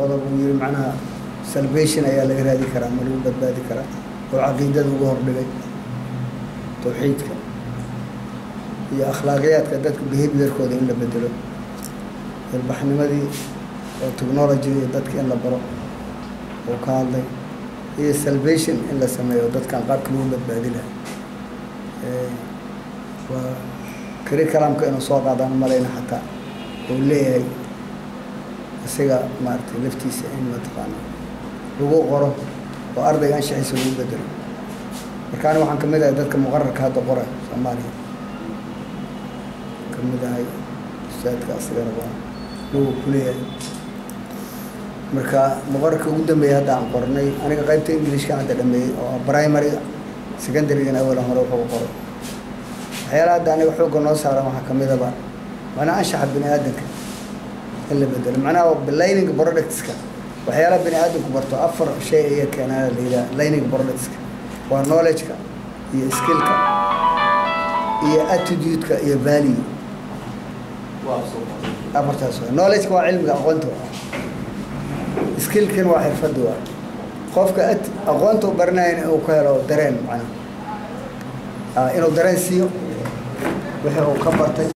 qodob uu yiri macnaha salvation ayaa laga raadi karaa ma lagu badbaadi karaa oo caqiidada ugu hordhigay tawxiidka iyo akhlaaqiyadka dadka behaviorkooda in la bedelo ilbaxnimadii oo technology dadka in la baro oo ka hadlay iyo salvation in la sameeyo dadkan qaabka lagu badbaadi lahaa waa curriculumka inuu soo qaadaan malayna xataa oo leeyahay isaga maartay laftiisa in mataqaana lagu qoro oo ardayga anshaxiisa lagu bedelo markaan waxaan ka mid ahay dadka muqarrarka hadda qoray Soomaaliya ka mid ahay ustaadka asagana waa lagu kuleeyahay marka muqarrarka ugu dambeeyay hadda aan qornay aniga qaybta Englishka hadda dhameeyay oo primary secondary-gana awal hore wuxuu qoray waxyaalaha hadda aniga xoogga noo saaran waxaa ka mid ah macnaha anshaxa bini'aadanka in la bedelo macnaha learning products-ka waxyaalaha bini'aadanku barto afar shay ayaa keenaa la yidhaha learning products-ka waa knowledge-ka iyo skill-ka iyo attitude-ka iyo value afartaas knowledge-ka waa cilmiga aqoonta skill-kan waa xirfadda waa qofka aqoonta u baranaya inuu ka helo dareen macnaha inuu dareen siiyo wixii uu ka bartay